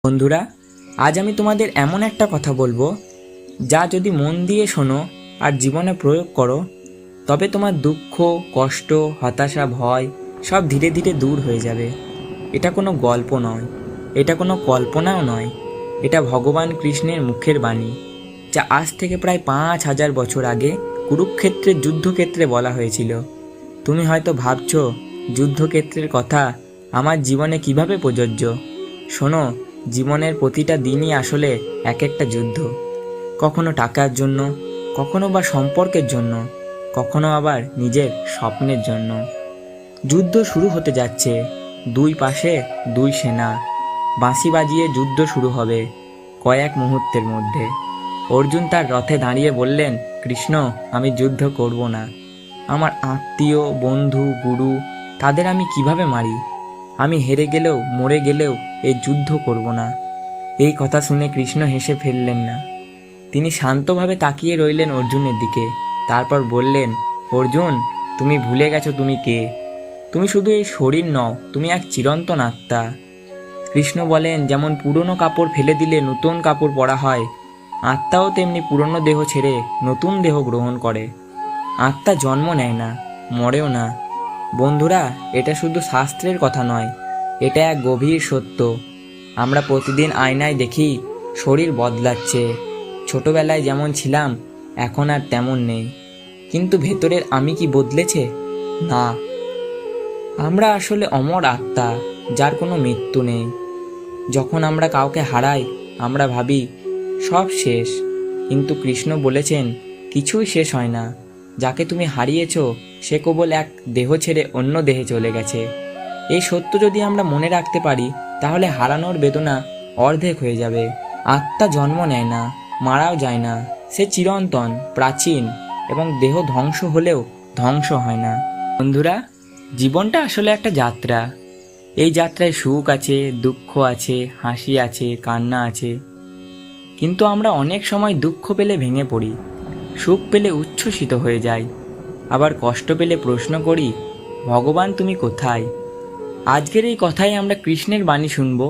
বন্ধুরা, আজ আমি তোমাদের এমন একটা কথা বলবো যা যদি মন দিয়ে শোনো আর জীবনে প্রয়োগ করো, তবে তোমার দুঃখ, কষ্ট, হতাশা, ভয় সব ধীরে ধীরে দূর হয়ে যাবে। এটা কোনো গল্প নয়, এটা কোনো কল্পনাও নয়, এটা ভগবান কৃষ্ণের মুখের বাণী, যা আজ থেকে প্রায় ৫,০০০ বছর আগে কুরুক্ষেত্রের যুদ্ধক্ষেত্রে বলা হয়েছিল। তুমি হয়তো ভাবছো যুদ্ধক্ষেত্রের কথা আমার জীবনে কিভাবে প্রযোজ্য। শোনো, জীবনের প্রতিটা দিনই আসলে এক একটা যুদ্ধ। কখনো টাকার জন্য, কখনো বা সম্পর্কের জন্য, কখনো আবার নিজের স্বপ্নের জন্য। যুদ্ধ শুরু হতে যাচ্ছে, দুই পাশে দুই সেনা। বাঁশি বাজিয়ে যুদ্ধ শুরু হবে কয়েক মুহূর্তের মধ্যে। অর্জুন তার রথে দাঁড়িয়ে বললেন, কৃষ্ণ, আমি যুদ্ধ করব না। আমার আত্মীয়, বন্ধু, গুরু, তাদের আমি কিভাবে মারি? আমি হেরে গেলেও, মরে গেলেও এই যুদ্ধ করব না। এই কথা শুনে কৃষ্ণ হেসে ফেললেন না। তিনি শান্তভাবে তাকিয়ে রইলেন অর্জুনের দিকে। তারপর বললেন, অর্জুন, তুমি ভুলে গেছো তুমি কে। তুমি শুধু এই শরীর নও, তুমি এক চিরন্তন আত্মা। কৃষ্ণ বলেন, যেমন পুরনো কাপড় ফেলে দিলে নতুন কাপড় পরা হয়, আত্মাও তেমনি পুরনো দেহ ছেড়ে নতুন দেহ গ্রহণ করে। আত্মা জন্ম নেয় না, মরেও না। বন্ধুরা, এটা শুধু শাস্ত্রের কথা নয়, এটা এক গভীর সত্য। আমরা প্রতিদিন আয়নায় দেখি শরীর বদলাচ্ছে, ছোটবেলায় যেমন ছিলাম এখন আর তেমন নেই। কিন্তু ভেতরের আমি কি বদলেছে? না। আমরা আসলে অমর আত্মা, যার কোনো মৃত্যু নেই। যখন আমরা কাউকে হারাই, আমরা ভাবি সব শেষ, কিন্তু কৃষ্ণ বলেছেন কিছুই শেষ হয় না। যাকে তুমি হারিয়েছ সে কেবল এক দেহ ছেড়ে অন্য দেহে চলে গেছে। এই সত্য যদি আমরা মনে রাখতে পারি, তাহলে হারানোর বেদনা অর্ধেক হয়ে যাবে। আত্মা জন্ম নেয় না, মারাও যায় না, সে চিরন্তন, প্রাচীন, এবং দেহ ধ্বংস হলেও ধ্বংস হয় না। বন্ধুরা, জীবনটা আসলে একটা যাত্রা। এই যাত্রায় সুখ আছে, দুঃখ আছে, হাসি আছে, কান্না আছে। কিন্তু আমরা অনেক সময় দুঃখ পেলে ভেঙে পড়ি, সুখ পেলে উচ্ছ্বসিত হয়ে যাই, আবার কষ্ট পেলে প্রশ্ন করি, ভগবান তুমি কোথায়? আজকের এই কথাই আমরা কৃষ্ণের বাণী শুনব,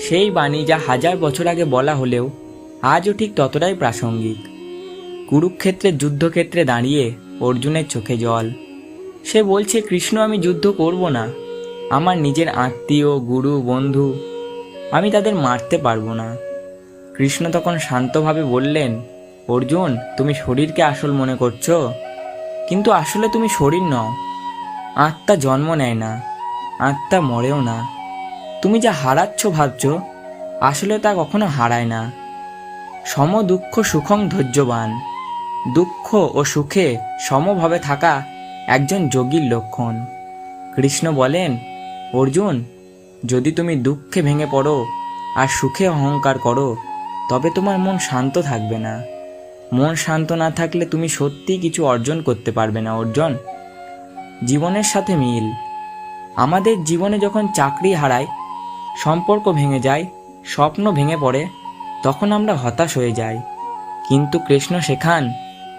সেই বাণী যা ১০০০ বছর আগে বলা হলেও আজও ঠিক ততটাই প্রাসঙ্গিক। কুরুক্ষেত্রের যুদ্ধক্ষেত্রে দাঁড়িয়ে অর্জুনের চোখে জল। সে বলছে, কৃষ্ণ, আমি যুদ্ধ করব না। আমার নিজের আত্মীয়, গুরু, বন্ধু, আমি তাদের মারতে পারবো না। কৃষ্ণ তখন শান্তভাবে বললেন, অর্জুন, তুমি শরীরকে আসল মনে করছো, কিন্তু আসলে তুমি শরীর নও। আত্মা জন্ম নেয় না, আত্মা মরেও না। তুমি যা হারাচ্ছ ভাবছ, আসলে তা কখনো হারায় না। সম দুঃখ সুখং ধৈর্যবান। দুঃখ ও সুখে সমভাবে থাকা একজন যোগীর লক্ষণ। কৃষ্ণ বলেন, অর্জুন, যদি তুমি দুঃখে ভেঙে পড়ো আর সুখে অহংকার করো, তবে তোমার মন শান্ত থাকবে না। মন শান্ত না থাকলে তুমি সত্যিই কিছু অর্জন করতে পারবে না। অর্জন জীবনের সাথে মিল। আমাদের জীবনে যখন চাকরি হারায়, সম্পর্ক ভেঙে যায়, স্বপ্ন ভেঙে পড়ে, তখন আমরা হতাশ হয়ে যাই। কিন্তু কৃষ্ণ শেখান,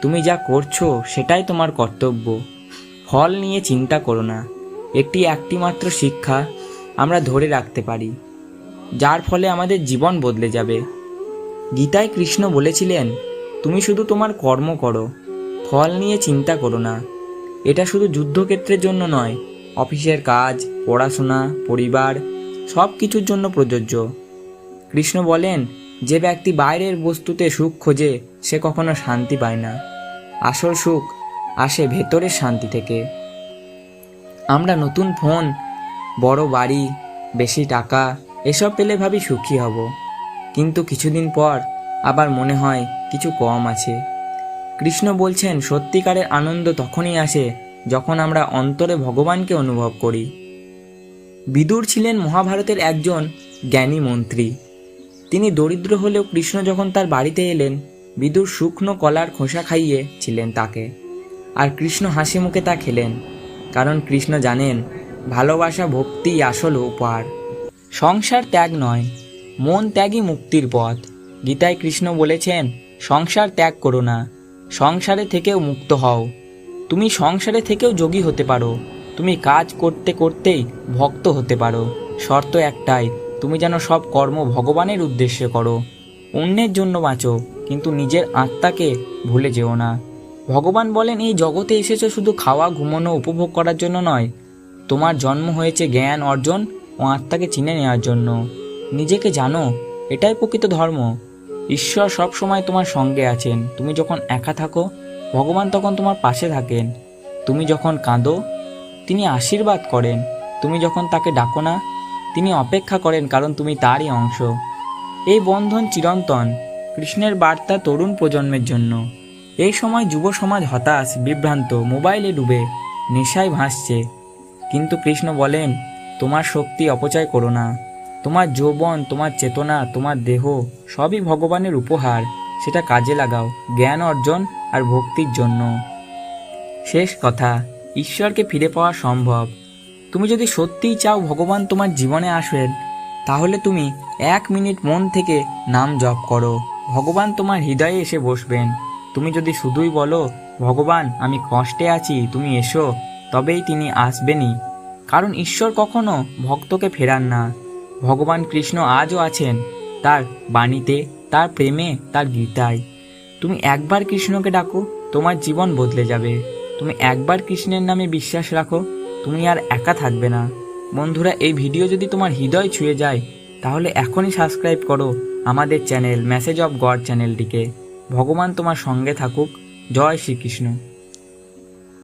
তুমি যা করছো সেটাই তোমার কর্তব্য। ফল নিয়ে চিন্তা করো না। একটি মাত্র শিক্ষা আমরা ধরে রাখতে পারি, যার ফলে আমাদের জীবন বদলে যাবে। গীতায় কৃষ্ণ বলেছিলেন, তুমি শুধু তোমার কর্ম করো, ফল নিয়ে চিন্তা করো না। এটা শুধু যুদ্ধক্ষেত্রের জন্য নয়, অফিসের কাজ, পড়াশোনা, পরিবার, সব কিছুর জন্য প্রযোজ্য। কৃষ্ণ বলেন, যে ব্যক্তি বাইরের বস্তুতে সুখ খোঁজে সে কখনো শান্তি পায় না। আসল সুখ আসে ভেতরের শান্তি থেকে। আমরা নতুন ফোন, বড় বাড়ি, বেশি টাকা এসব পেলে ভাবি সুখী হব, কিন্তু কিছুদিন পর আবার মনে হয় কিছু কম আছে। কৃষ্ণ বলছেন, সত্যিকারের আনন্দ তখনই আসে যখন আমরা অন্তরে ভগবানকে অনুভব করি। বিদুর ছিলেন মহাভারতের একজন জ্ঞানী মন্ত্রী। তিনি দরিদ্র হলেও কৃষ্ণ যখন তার বাড়িতে এলেন, বিদুর শুকনো কলার খোসা খাইয়ে ছিলেন তাকে, আর কৃষ্ণ হাসি মুখে তা খেলেন। কারণ কৃষ্ণ জানেন, ভালোবাসা, ভক্তি আসল উপহার। সংসার ত্যাগ নয়, মন ত্যাগই মুক্তির পথ। গীতায় কৃষ্ণ বলেছেন, সংসার ত্যাগ করো না, সংসারে থেকেও মুক্ত হও। তুমি সংসারে থেকেও যোগী হতে পারো, তুমি কাজ করতে করতেই ভক্ত হতে পারো। শর্ত একটাই, তুমি যেন সব কর্ম ভগবানের উদ্দেশ্যে করো। অন্যের জন্য বাঁচো, কিন্তু নিজের আত্মাকে ভুলে যেও না। ভগবান বলেন, এই জগতে এসেছো শুধু খাওয়া, ঘুমানো, উপভোগ করার জন্য নয়। তোমার জন্ম হয়েছে জ্ঞান অর্জন ও আত্মাকে চিনে নেওয়ার জন্য। নিজেকে জানো, এটাই প্রকৃত ধর্ম। ঈশ্বর সব সময় তোমার সঙ্গে আছেন। তুমি যখন একা থাকো, ভগবান তখন তোমার পাশে থাকেন। তুমি যখন কাঁদো, তিনি আশীর্বাদ করেন। তুমি যখন তাকে ডাকো না, তিনি অপেক্ষা করেন, কারণ তুমি তারই অংশ। এই বন্ধন চিরন্তন। কৃষ্ণের বার্তা তরুণ প্রজন্মের জন্য। এই সময় যুব সমাজ হতাশ, বিভ্রান্ত, মোবাইলে ডুবে, নেশায় ভাসছে। কিন্তু কৃষ্ণ বলেন, তোমার শক্তি অপচয় করো না। তোমার যৌবন, তোমার চেতনা, তোমার দেহ সবই ভগবানের উপহার। সেটা কাজে লাগাও জ্ঞান অর্জন আর ভক্তির জন্য। শেষ কথা, ঈশ্বরকে ফিরে পাওয়া সম্ভব। তুমি যদি সত্যিই চাও ভগবান তোমার জীবনে আসেন, তাহলে তুমি 1 মিনিট মন থেকে নাম জপ করো। ভগবান তোমার হৃদয়ে এসে বসবেন। তুমি যদি শুধুই বলো, ভগবান আমি কষ্টে আছি, তুমি এসো, তবেই তিনি আসবেনই। কারণ ঈশ্বর কখনো ভক্তকে ফেরান না। ভগবান কৃষ্ণ আজও আছেন, তার বাণীতে, তার প্রেমে, তার গীতায়। তুমি একবার কৃষ্ণকে ডাকো, তোমার জীবন বদলে যাবে। তুমি একবার কৃষ্ণের নামে বিশ্বাস রাখো, তুমি আর একা থাকবে না। বন্ধুরা, এই ভিডিও যদি তোমার হৃদয় ছুঁয়ে যায়, তাহলে এখনই সাবস্ক্রাইব করো আমাদের চ্যানেল মেসেজ অফ গড চ্যানেলটিকে। ভগবান তোমার সঙ্গে থাকুক। জয় শ্রীকৃষ্ণ।